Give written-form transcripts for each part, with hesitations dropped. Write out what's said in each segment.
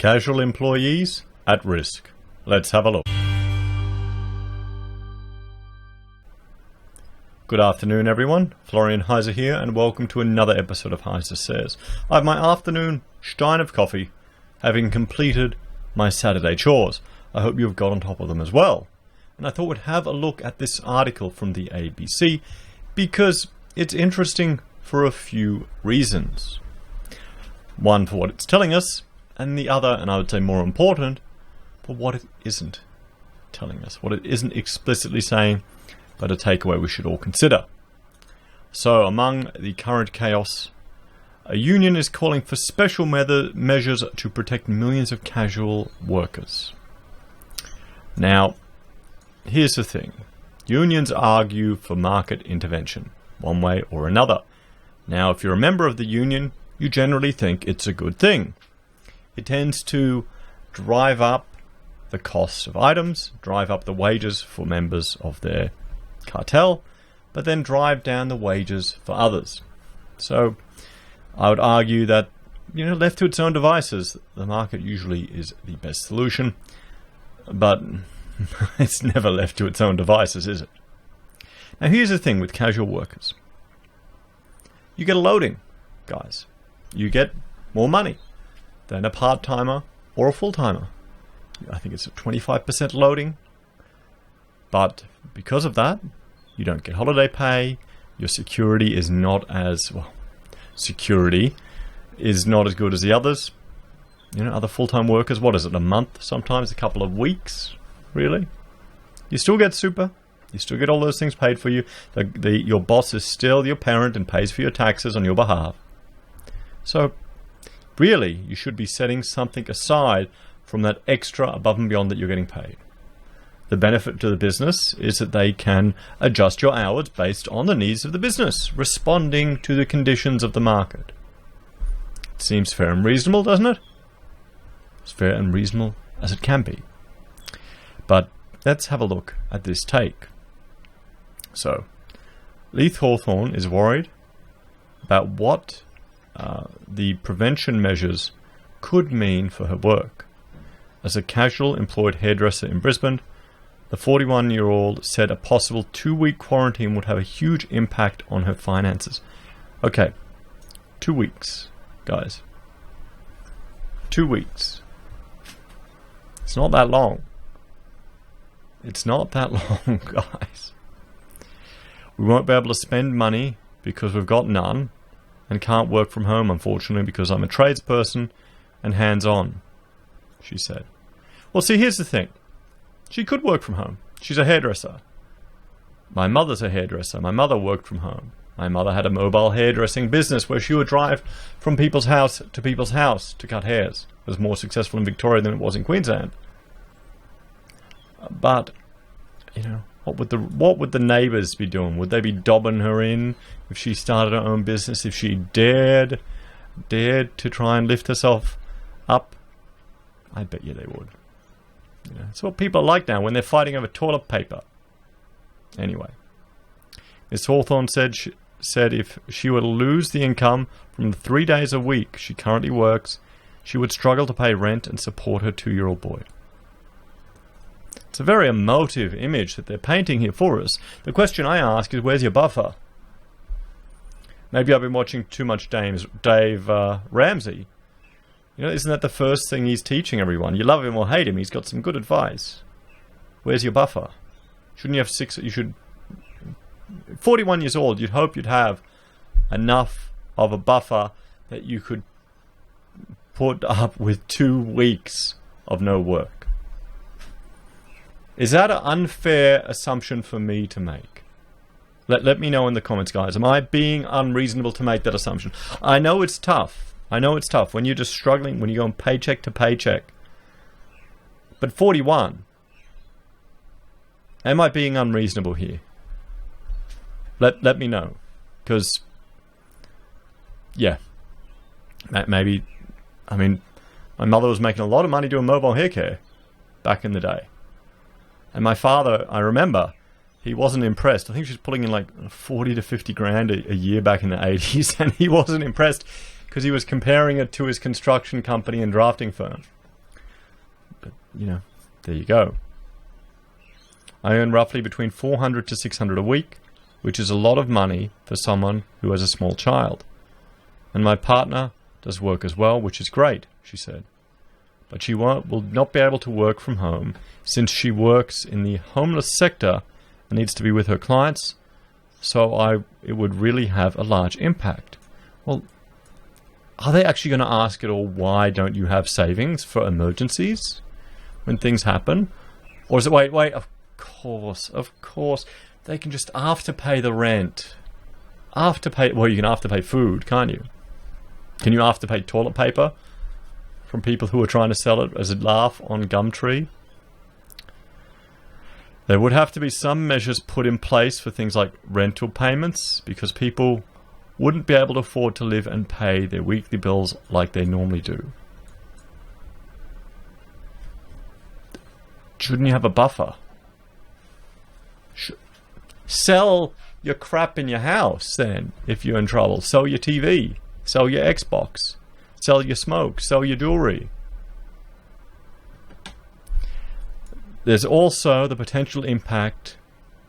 Casual employees at risk. Let's have a look. Good afternoon, everyone. Florian Heise here, and welcome to another episode of HeiseSays. I have my afternoon stein of coffee, having completed my Saturday chores. I hope you've got on top of them as well. And I thought we'd have a look at this article from the ABC because it's interesting for a few reasons. One, for what it's telling us, and the other, and I would say more important, for what it isn't telling us, what it isn't explicitly saying, but a takeaway we should all consider. So, among the current chaos, a union is calling for special measures to protect millions of casual workers. Now, here's the thing. Unions argue for market intervention, one way or another. Now, if you're a member of the union, you generally think it's a good thing. It tends to drive up the cost of items, drive up the wages for members of their cartel, but then drive down the wages for others. So I would argue that, left to its own devices, the market usually is the best solution, but it's never left to its own devices, is it? Now here's the thing with casual workers. You get a loading, guys. You get more money than a part-timer or a full-timer. I think it's a 25% loading. But because of that, you don't get holiday pay. Your security is not as, security is not as good as the others. Other full-time workers, what is it, a month, sometimes a couple of weeks, really? You still get super. You still get all those things paid for you. Your boss is still your parent and pays for your taxes on your behalf. So, really, you should be setting something aside from that extra above and beyond that you're getting paid. The benefit to the business is that they can adjust your hours based on the needs of the business, responding to the conditions of the market. It seems fair and reasonable, doesn't it? As fair and reasonable as it can be. But let's have a look at this take. So, Leith Hawthorne is worried about what the prevention measures could mean for her work. As a casual employed hairdresser in Brisbane, the 41-year-old said a possible 2-week quarantine would have a huge impact on her finances. Okay, 2 weeks, guys. 2 weeks. It's not that long. It's not that long, guys. We won't be able to spend money because we've got none, and can't work from home, unfortunately, because I'm a tradesperson and hands-on, she said. Well, see, here's the thing. She could work from home. She's a hairdresser. My mother's a hairdresser. My mother worked from home. My mother had a mobile hairdressing business where she would drive from people's house to cut hairs. It was more successful in Victoria than it was in Queensland. But, what would the neighbours be doing? Would they be dobbing her in if she started her own business? If she dared to try and lift herself up? I bet you they would. It's what people are like now when they're fighting over toilet paper. Anyway, Ms. Hawthorne said if she were to lose the income from the 3 days a week she currently works, she would struggle to pay rent and support her 2-year-old boy. It's a very emotive image that they're painting here for us. The question I ask is, where's your buffer? Maybe I've been watching too much Dave Ramsey. Isn't that the first thing he's teaching everyone? You love him or hate him, he's got some good advice. Where's your buffer? Shouldn't you have 6? You should... 41 years old, you'd hope you'd have enough of a buffer that you could put up with 2 weeks of no work. Is that an unfair assumption for me to make? Let me know in the comments, guys. Am I being unreasonable to make that assumption? I know it's tough. When you're just struggling, when you're going paycheck to paycheck. But 41. Am I being unreasonable here? Let me know. Because, maybe, my mother was making a lot of money doing mobile hair care back in the day. And my father, I remember, he wasn't impressed. I think she was pulling in like 40 to 50 grand a year back in the 80s, and he wasn't impressed because he was comparing it to his construction company and drafting firm. there you go. I earn roughly between $400 to $600 a week, which is a lot of money for someone who has a small child. And my partner does work as well, which is great, she said. But she will not be able to work from home since she works in the homeless sector and needs to be with her clients, so it would really have a large impact. Well, are they actually going to ask at all, why don't you have savings for emergencies when things happen? Or is it, wait, of course, they can just afterpay the rent. Well, you can afterpay food, can't you? Can you afterpay toilet paper from people who are trying to sell it as a laugh on Gumtree? There would have to be some measures put in place for things like rental payments, because people wouldn't be able to afford to live and pay their weekly bills like they normally do. Shouldn't you have a buffer? Sell your crap in your house then, if you're in trouble. Sell your TV. Sell your Xbox. Sell your smoke. Sell your jewelry. There's also the potential impact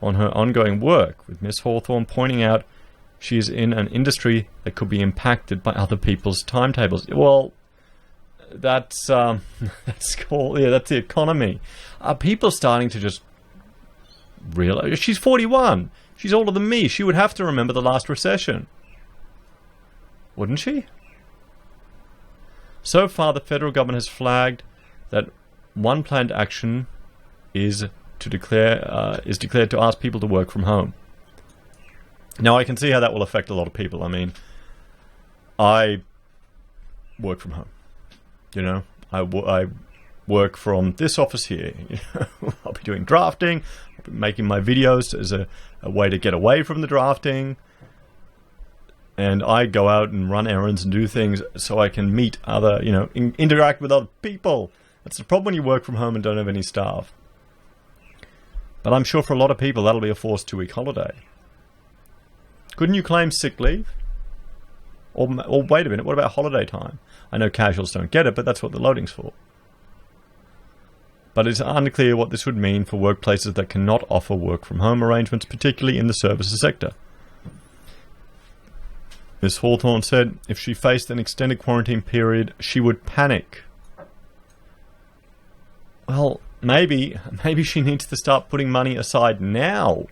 on her ongoing work, with Miss Hawthorne pointing out she is in an industry that could be impacted by other people's timetables. Well, that's cool. Yeah, that's the economy. Are people starting to just realize she's 41? She's older than me. She would have to remember the last recession, wouldn't she? So far, the federal government has flagged that one planned action is declared to ask people to work from home. Now, I can see how that will affect a lot of people. I mean, I work from home. I work from this office here. I'll be doing drafting. I'll be making my videos as a way to get away from the drafting. And I go out and run errands and do things so I can meet other, interact with other people. That's the problem when you work from home and don't have any staff. But I'm sure for a lot of people that'll be a forced 2-week holiday. Couldn't you claim sick leave? Or wait a minute, what about holiday time? I know casuals don't get it, but that's what the loading's for. But it's unclear what this would mean for workplaces that cannot offer work from home arrangements, particularly in the services sector. Ms. Hawthorne said if she faced an extended quarantine period, she would panic. Well, maybe she needs to start putting money aside now.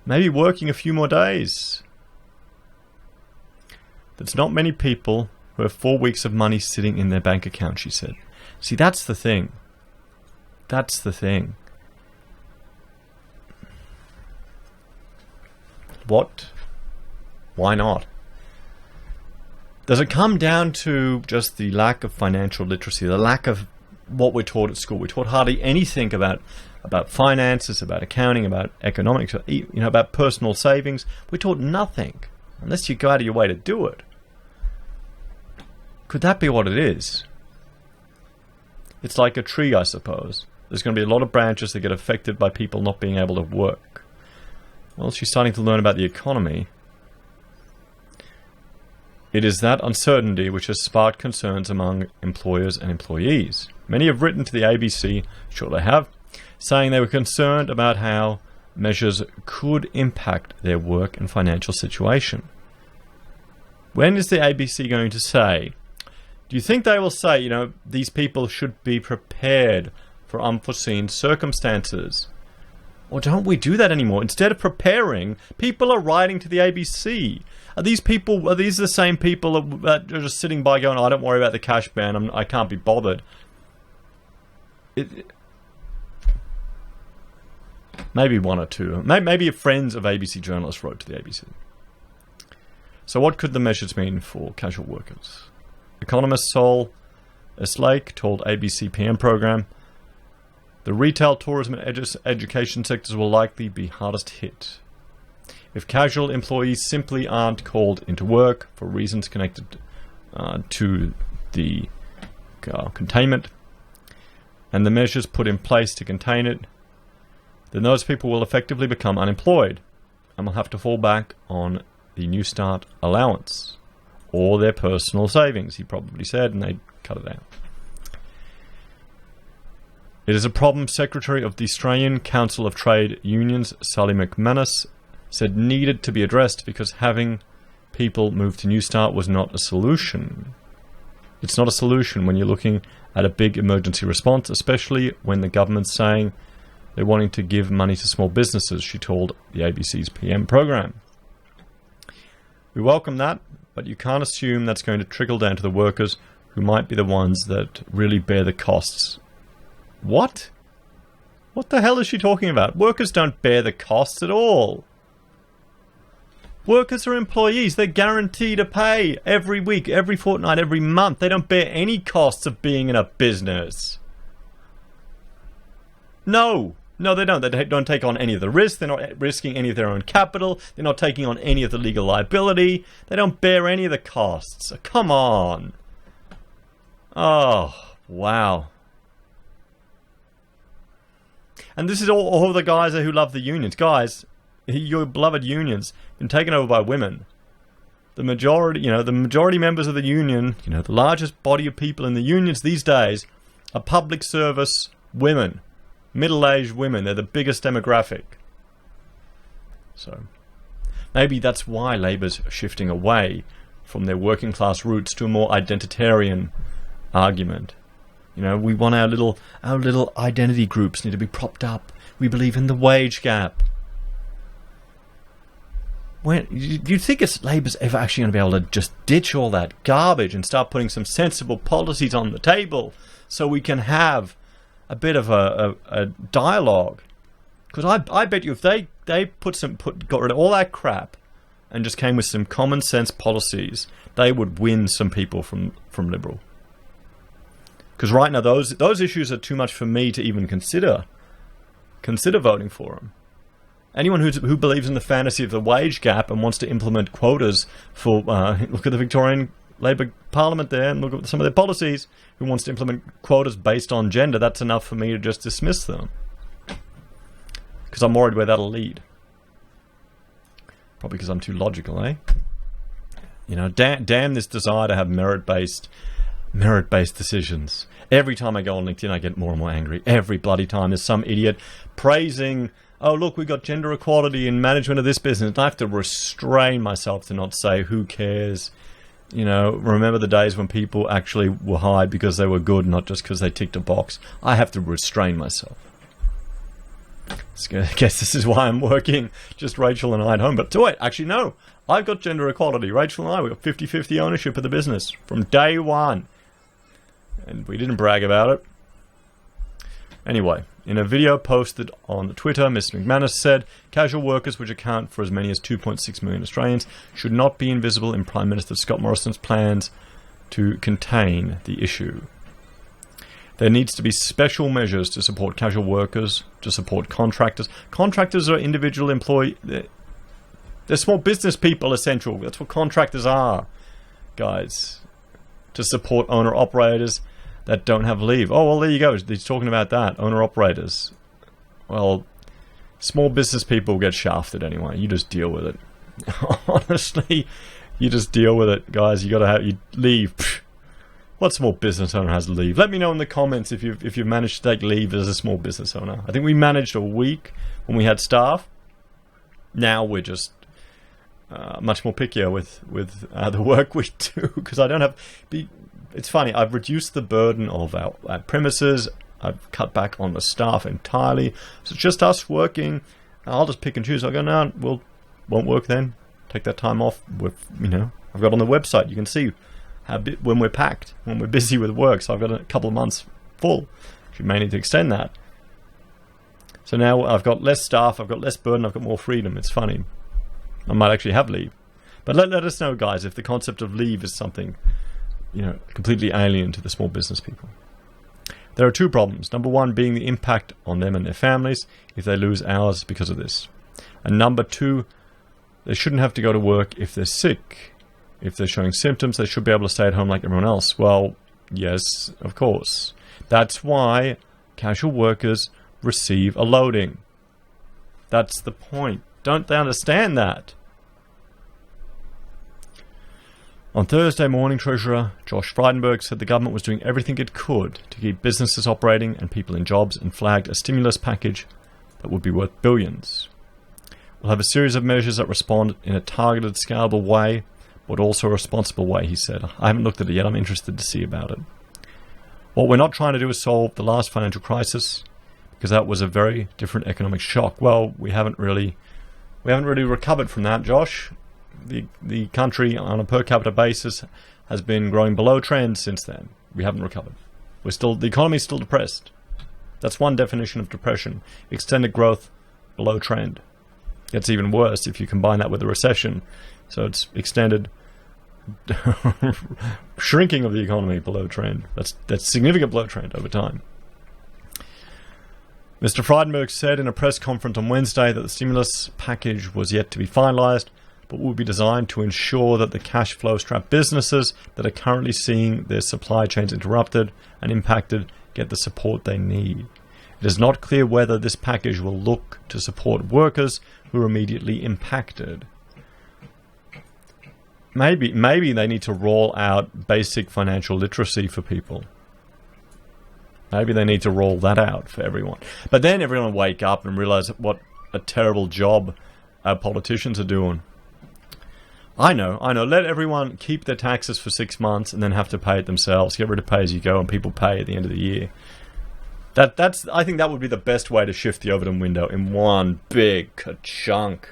Maybe working a few more days. There's not many people who have 4 weeks of money sitting in their bank account, she said. See, that's the thing. That's the thing. What? Why not? Does it come down to just the lack of financial literacy, the lack of what we're taught at school? We're taught hardly anything about finances, about accounting, about economics, about personal savings. We're taught nothing, unless you go out of your way to do it. Could that be what it is? It's like a tree, I suppose. There's going to be a lot of branches that get affected by people not being able to work. Well, she's starting to learn about the economy. It is that uncertainty which has sparked concerns among employers and employees. Many have written to the ABC, sure they have, saying they were concerned about how measures could impact their work and financial situation. When is the ABC going to say? Do you think they will say, these people should be prepared for unforeseen circumstances? Or don't we do that anymore? Instead of preparing, people are writing to the ABC. Are these the same people that are just sitting by going, don't worry about the cash ban, I can't be bothered? Maybe one or two. Maybe friends of ABC journalists wrote to the ABC. So what could the measures mean for casual workers? Economist Sol Eslake told ABC PM program, the retail, tourism and education sectors will likely be hardest hit. If casual employees simply aren't called into work for reasons connected to the containment and the measures put in place to contain it, then those people will effectively become unemployed and will have to fall back on the New Start allowance or their personal savings, he probably said, and they cut it out. It is a problem Secretary of the Australian Council of Trade Unions, Sally McManus, said needed to be addressed because having people move to New Start was not a solution. It's not a solution when you're looking at a big emergency response, especially when the government's saying they're wanting to give money to small businesses, she told the ABC's PM program. We welcome that, but you can't assume that's going to trickle down to the workers who might be the ones that really bear the costs. What? What the hell is she talking about? Workers don't bear the costs at all. Workers are employees. They're guaranteed a pay every week, every fortnight, every month. They don't bear any costs of being in a business. No, they don't. They don't take on any of the risk. They're not risking any of their own capital. They're not taking on any of the legal liability. They don't bear any of the costs. Come on. Oh, wow. And this is all the guys who love the unions. Guys, your beloved unions been taken over by women. The majority members of the union, the largest body of people in the unions these days are public service women, middle-aged women. They're the biggest demographic. So maybe that's why Labor's shifting away from their working class roots to a more identitarian argument. We want our little identity groups need to be propped up. We believe in the wage gap. When do you think Labor's ever actually going to be able to just ditch all that garbage and start putting some sensible policies on the table so we can have a bit of a dialogue? Because I bet you if they got rid of all that crap and just came with some common sense policies, they would win some people from Liberal. Because right now those issues are too much for me to even consider voting for them. Anyone who believes in the fantasy of the wage gap and wants to implement quotas for look at the Victorian Labor Parliament there and look at some of their policies, who wants to implement quotas based on gender, that's enough for me to just dismiss them. Because I'm worried where that'll lead. Probably because I'm too logical, eh? Damn this desire to have merit-based decisions. Every time I go on LinkedIn, I get more and more angry. Every bloody time there's some idiot praising, oh, look, we got gender equality in management of this business. And I have to restrain myself to not say, who cares? Remember the days when people actually were hired because they were good, not just because they ticked a box. I have to restrain myself. I guess this is why I'm working just Rachel and I at home. But wait, actually, no. I've got gender equality. Rachel and I, we got 50-50 ownership of the business from day one. And we didn't brag about it. Anyway, in a video posted on Twitter, Ms. McManus said, casual workers, which account for as many as 2.6 million Australians, should not be invisible in Prime Minister Scott Morrison's plans to contain the issue. There needs to be special measures to support casual workers, to support contractors. Contractors are individual employees. They're small business people, essential. That's what contractors are, guys. To support owner-operators that don't have leave. Oh, well, there you go. He's talking about that. Owner-operators. Well, small business people get shafted anyway. You just deal with it. Honestly, you just deal with it, guys. You got to have you leave. Pfft. What small business owner has leave? Let me know in the comments if you've managed to take leave as a small business owner. I think we managed a week when we had staff. Now we're just much more pickier with the work we do, because I don't have. It's funny. I've reduced the burden of our premises. I've cut back on the staff entirely. So it's just us working. I'll just pick and choose. I go, no, won't work then. Take that time off. I've got on the website. You can see when we're packed, when we're busy with work. So I've got a couple of months full. You may need to extend that. So now I've got less staff. I've got less burden. I've got more freedom. It's funny. I might actually have leave. But let us know, guys, if the concept of leave is something, completely alien to the small business people. There are two problems. Number one being the impact on them and their families if they lose hours because of this. And number two, they shouldn't have to go to work if they're sick. If they're showing symptoms, they should be able to stay at home like everyone else. Well, yes, of course. That's why casual workers receive a loading. That's the point. Don't they understand that? On Thursday morning, Treasurer Josh Frydenberg said the government was doing everything it could to keep businesses operating and people in jobs, and flagged a stimulus package that would be worth billions. We'll have a series of measures that respond in a targeted, scalable way, but also a responsible way, he said. I haven't looked at it yet. I'm interested to see about it. What we're not trying to do is solve the last financial crisis, because that was a very different economic shock. Well, we haven't really recovered from that, Josh. The country on a per capita basis has been growing below trend since then. We haven't recovered. The economy is still depressed. That's one definition of depression. Extended growth below trend. It's even worse if you combine that with a recession. So it's extended shrinking of the economy below trend. That's significant below trend over time. Mr. Frydenberg said in a press conference on Wednesday that the stimulus package was yet to be finalised, but will be designed to ensure that the cash flow strapped businesses that are currently seeing their supply chains interrupted and impacted get the support they need. It is not clear whether this package will look to support workers who are immediately impacted. Maybe they need to roll out basic financial literacy for people. Maybe they need to roll that out for everyone. But then everyone will wake up and realize what a terrible job our politicians are doing. I know. Let everyone keep their taxes for 6 months and then have to pay it themselves. Get rid of pay-as-you-go and people pay at the end of the year. I think that would be the best way to shift the Overton window in one big chunk.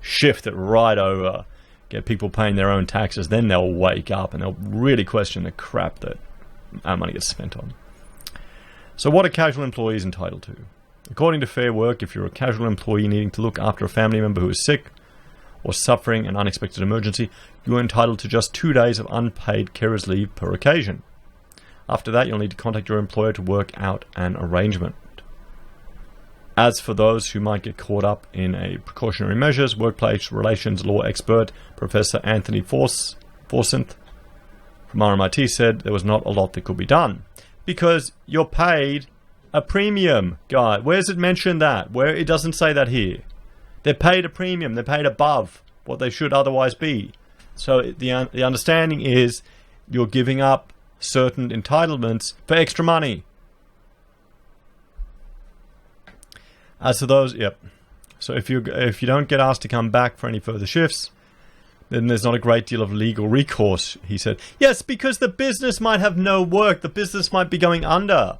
Shift it right over. Get people paying their own taxes. Then they'll wake up and they'll really question the crap that our money gets spent on. So what are casual employees entitled to? According to Fair Work, if you're a casual employee needing to look after a family member who is sick or suffering an unexpected emergency, you are entitled to just 2 days of unpaid carer's leave per occasion. After that, you'll need to contact your employer to work out an arrangement. As for those who might get caught up in a precautionary measures, workplace relations law expert Professor Anthony Forsyth from RMIT said there was not a lot that could be done. Because you're paid a premium, guy. Where's it mentioned that? Where it doesn't say that here. They're paid a premium. They're paid above what they should otherwise be. So the understanding is you're giving up certain entitlements for extra money. As for those, yep. So if you don't get asked to come back for any further shifts, then there's not a great deal of legal recourse, he said. Yes, because the business might have no work. The business might be going under.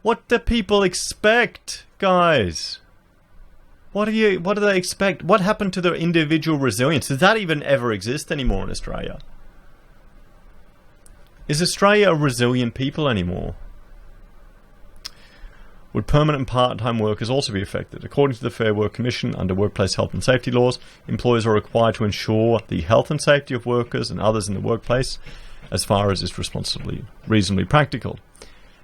What do people expect, guys? What do they expect? What happened to their individual resilience? Does that even ever exist anymore in Australia? Is Australia a resilient people anymore? Would permanent and part-time workers also be affected? According to the Fair Work Commission, under workplace health and safety laws, employers are required to ensure the health and safety of workers and others in the workplace as far as is reasonably practical.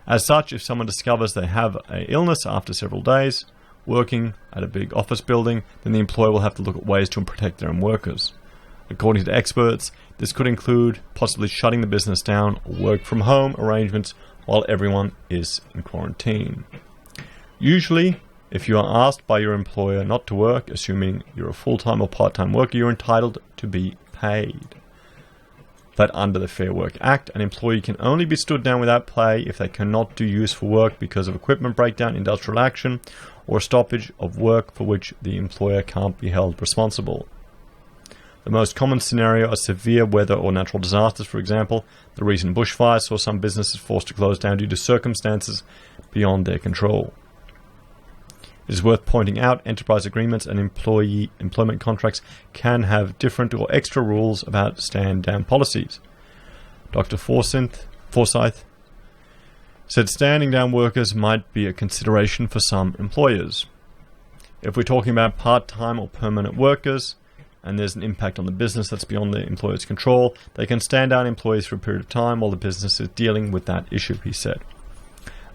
As such, if someone discovers they have an illness after several days working at a big office building, then the employer will have to look at ways to protect their own workers. According to experts, this could include possibly shutting the business down or work from home arrangements while everyone is in quarantine. Usually, if you are asked by your employer not to work, assuming you're a full-time or part-time worker, you're entitled to be paid. But under the Fair Work Act, an employee can only be stood down without pay if they cannot do useful work because of equipment breakdown, industrial action, or stoppage of work for which the employer can't be held responsible. The most common scenario are severe weather or natural disasters. For example, the recent bushfires saw some businesses forced to close down due to circumstances beyond their control. It is worth pointing out enterprise agreements and employment contracts can have different or extra rules about stand-down policies. Dr. Forsyth said standing down workers might be a consideration for some employers. If we're talking about part-time or permanent workers, and there's an impact on the business that's beyond the employer's control, they can stand down employees for a period of time while the business is dealing with that issue, he said.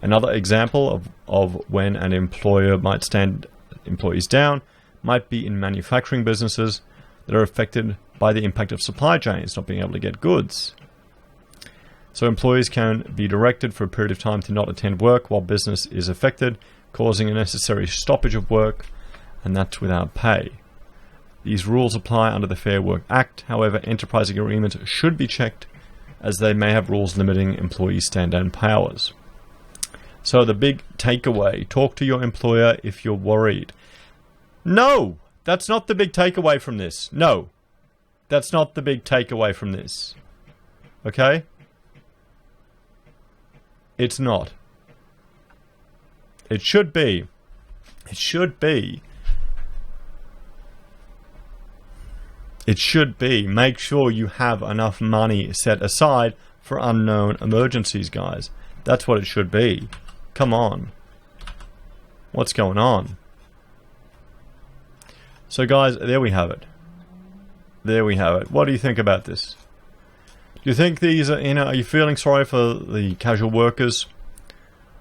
Another example of when an employer might stand employees down might be in manufacturing businesses that are affected by the impact of supply chains not being able to get goods. So employees can be directed for a period of time to not attend work while business is affected, causing a necessary stoppage of work, and that's without pay. These rules apply under the Fair Work Act. However, enterprise agreements should be checked as they may have rules limiting employee stand-down powers. So the big takeaway, talk to your employer if you're worried. No, that's not the big takeaway from this. No, that's not the big takeaway from this. Okay? It's not. It should be. It should be. It should be. Make sure you have enough money set aside for unknown emergencies, guys. That's what it should be. Come on. What's going on? So, guys, there we have it. There we have it. What do you think about this? Do you think these are, are you feeling sorry for the casual workers?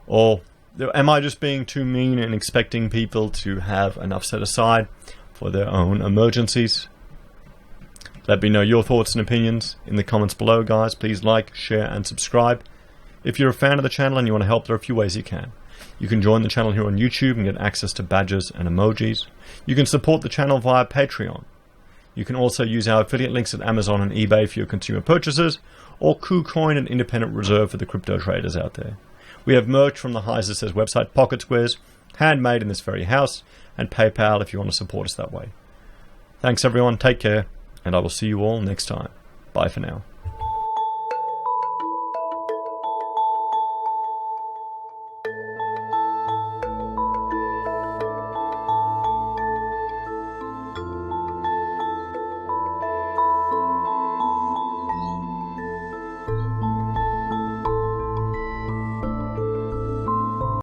Or am I just being too mean and expecting people to have enough set aside for their own emergencies? Let me know your thoughts and opinions in the comments below, guys. Please like, share, and subscribe. If you're a fan of the channel and you want to help, there are a few ways you can. You can join the channel here on YouTube and get access to badges and emojis. You can support the channel via Patreon. You can also use our affiliate links at Amazon and eBay for your consumer purchases, or Kucoin, an independent reserve for the crypto traders out there. We have merch from the HeiseSays website, pocket squares, handmade in this very house, and PayPal if you want to support us that way. Thanks everyone, take care, and I will see you all next time. Bye for now.